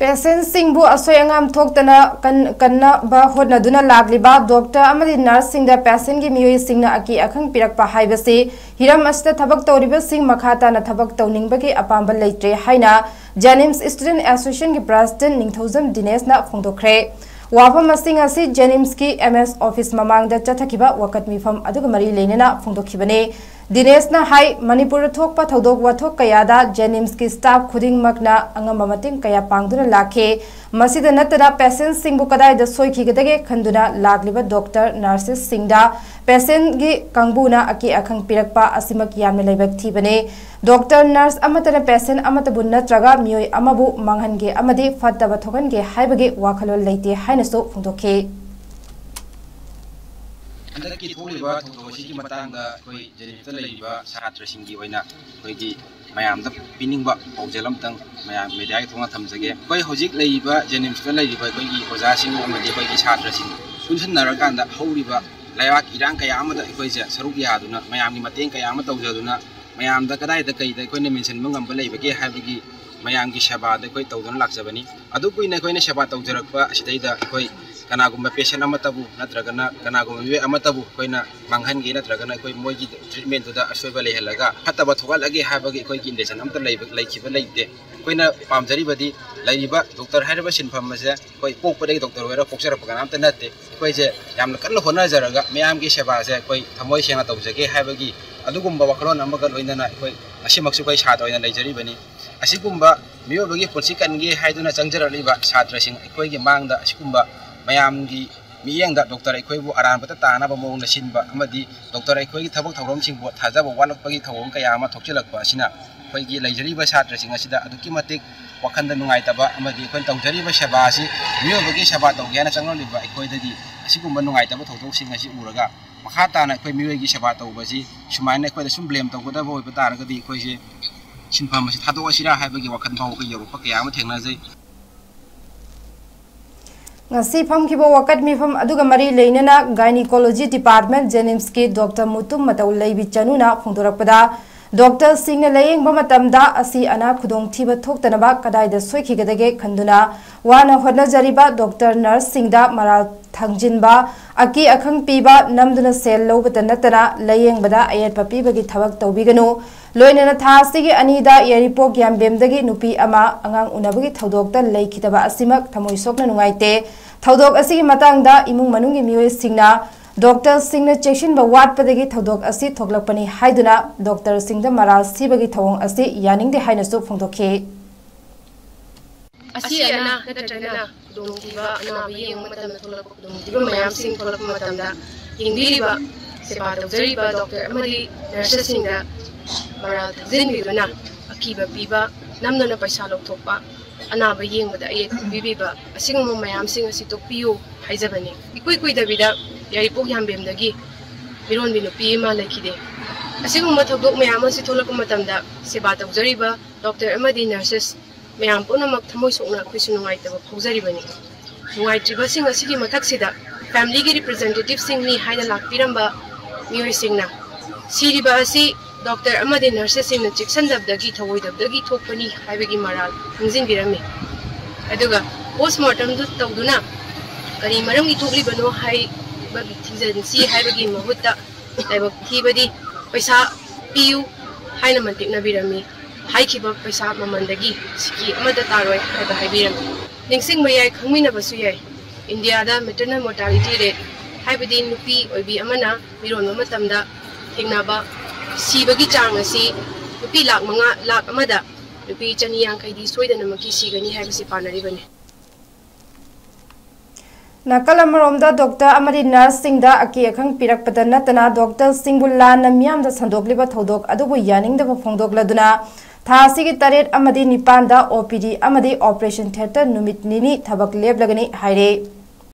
Patient Singh असोय अंगाम थोक्तना कन्ना होदना लागलिबा doctor अमदी nurse Singh patient की मियोय सिंह अकी अखंग पिरकपा हाइबसे हिरम अस्ते थबक तौरिबा सिंह मखाताना थबक तौनिंगबगे अपांबा लेत्रे हाइना जेनिम्स स्टूडेंट एसोसिएशन की प्रेसिडेंट निंगथौजम दिनेश ना फोंदोखरे वाफम मसिंग असि जेनिम्स की एमएस ऑफिस ममांगदा चथखिबा वकत मिफम अदुग मरी लेनेना फोंदोखिबने दिनेश ना हाई मणिपुर थोकपा थौदोक वाथोक कयादा जेनिम्स की स्टाफ खुदिंगमकना अंगम मतिंग कया पांगदुना लाखे मसिदा नतना पेशेंट सिंगबु कदाइदा सोइखिगदगे खंदुना लागलिबा डॉक्टर नर्सेस सिंगदा पेशेंट की कांगबुना अकी अखंग पिरकपा असिमक यामने लेबक थीबने डॉक्टर नर्स अमतना पेशेंट अमतबु नत्रगा मियोय अमबु मांगहनगे अमदि फत्तबा थोगनगे हाइबगे वाखलोल लेते हाइनसो फोंदोखे अंदर की थोड़ी बात तो उसी की मतंग कोई जेनिम्स लेबा छात्र सिंह की वैना कोई की मयाम द पिनिंग बा औजलम तंग मयाम मीडिया की थोंगा थमजगे कोई होजिक लेबा जेनिम्स लेबा कोई की ओजा सिंह अमदि कोई की छात्र सिंह पुनसन नरकांदा हौरिबा लायवाक इरांग कया अमदा कोई से सरुक यादुना मयाम की मतेंग कया अम तौजदुना मयाम द कदाय द कई द कोई ने मेंशन मंगम लेबगे हाबगी मयाम की सेवा द कोई तौदन लाक्सबनी अदु कोई ने सेवा तौजरकपा असिदैदा कोई कनागुम पेशेंट अमतबु नत्रगना कनागुम विवे अमतबु कोइना मांगहनगे नत्रगना कोई मोगी ट्रीटमेंट तुदा असोयबा लेहलगा फतबा थोगलगे हाबगे कोई की इंडेशन अमत लेखिबा लेते कोइना पामजरीबदी लेरिबा डॉक्टर हाइरबा सिनफम मसे कोई पोकपदे डॉक्टर वेरा पोकसरपगा अमत नते कोई जे यामना कन्न होनाजरगा मयाम की सेवा से कोई थमोय सेंगा तौजगे हाबगी अदुगुम्बा वखलोन अमगा लोइनना कोई असिमक्सु कोई छात्र ओइना लेजरीबनी असिगुम्बा मियोबगी पुरसी कनगे हाइदुना चंगजरलिबा छात्रसिंग कोइगी मांगदा असिगुम्बा मयाम की मियंग डॉक्टर अखोइबु अरानबता तानाबा मौंगना सिनबा अमदी डॉक्टर अखोइगी थबक थौरमसिंगबु थाजाबा वालकपगी थौरम कया अमा थोकचिलकपा असिना अखोइगी लेजरीबा छात्रसिंग असिदा अदुकी मतिक वखंदा नुंगाइतबा अमदी अखोइन तौजरीबा सेवा असि मियोबगी सेवा तौगेना चंगलिबा अखोइदगी असिगुम्बा नुंगाइतबा थौदोकसिंग असि उरगा मखा ताना अखोइ मियोगी सेवा तौबसि सुमाइना अखोइदा सुम ब्लेम तौगदबा ओइबा तारगदी अखोइसे सिनफाम असि थादोकसिरा हाइबगी वखन फाव कै यरुपा कया अमा थेंगनाजै ngasi famkibo wakat mifam aduga mari leinana gynecology department जेनिम्स की डॉक्टर मुतुम मतौ लेबि चनुना फोंदोरकपदा डॉक्टर सिंह लेयेंग बमतमदा असि अना खुदोंग थिबा थोक्तनबा कदाइदा सोइखिगदगे खंदुना वाना होदनजरिबा डॉक्टर नर्स सिंहदा मराल थंगजिनबा अकी अखंग पीबा नमदुना सेल लौबता नतना लेयेंगबदा अयत पपीबगी थबक तौबिगनु लोइनना थासिगी अनिदा येरिपोक यामबेमदगी नुपी अमा अंगांग उनबगी थौदोक्ता लेखितबा असिमक थमोय सोकना नुंगाइते थौदोक असिगी मतंगदा इमुंग मनुंगी मियोय सिंहना डॉक्टर सिंह चेक्सिन वाटपदगी थौदोक असि थोकलकपनी हाइदुना डॉक्टर सिंह मराल सिबगी थौंग असि यानिंगदे हाइनसु फोंदोखे असि अना नत्रगना दोंगतिबा अनाबा येंग मतम थोलक दोंगतिबा मयाम सिंह थोलक मतमदा हिंगीरिबा सेवा तौजरिबा डॉक्टर अमदी नर्सेस सिंह मराल थजिनबिदुना अकीबा पीबा नमदुना पैसा लौथोकपा अनाबा येंगबदा अये बिबिबा असिगुम मयाम सिंह असि तोकपियो हाइजबनी इकुइ कुइदबिदा यारिपोक यामबेमदगी मिरोनबि नुपी मा लेखिदे असिगुम थौदोक मयाम असि थोलक मतमदा सेवा तौजरिबा डॉक्टर अमदी नर्सेस मयाम पुनमक थमोय सोकना खुइसु नुंगाइतबा फौजरिबनी नुंगाइत्रिबसिंग असिगी मथक्सिदा फैमिली की रिप्रेजेंटेटिव सिंगनी हाइना लाकपिरंबा मियोय सिंगना सिरिबा असि डॉक्टर अमदी नर्सेस सिंगना चिक्सनदबदगी थवोइदबदगी थोकपनी हाइबगी मराल खंजिनबिरमी अदुगा पोस्टमार्टम दु तौदुना करी मरमगी थोकलिबनो हाइबगी थिजनसी हाइबगी महुत्ता लाइबक थीबदी पैसा पियु हाइना मंतिकनबिरमी हाइखिबा पैसा ममंदगी सिकी अमदा तारोय हाइबा हाइबिरमी निंगसिंग मयाय खंगमिनबसु याय इंडिया दा मैटरनल मोर्टालिटी रेट हाइबदी नुपी ओइबी अमना मिरोनबा मतमदा थेंगनाबा सीबगी चांग असि नुपी लाख मंगा लाख अमदा नुपी चनी यांखैदी सोइदनमकी सीगनी हाइबसि पानरिबनी नकल अमरोमदा डॉक्टर अमरी नर्स सिंह अकी अखंग पिरकपदा नतना डॉक्टर सिंह लान मियामदा संदोकलिबा थौदोक अदुबु यानिंगदबा फोंदोकलदुना थासिगी तरेट अमदी निपानदा ओपीडी अमदी ऑपरेशन थिएटर नुमित निनी थबक लेबलगनी हाइरे।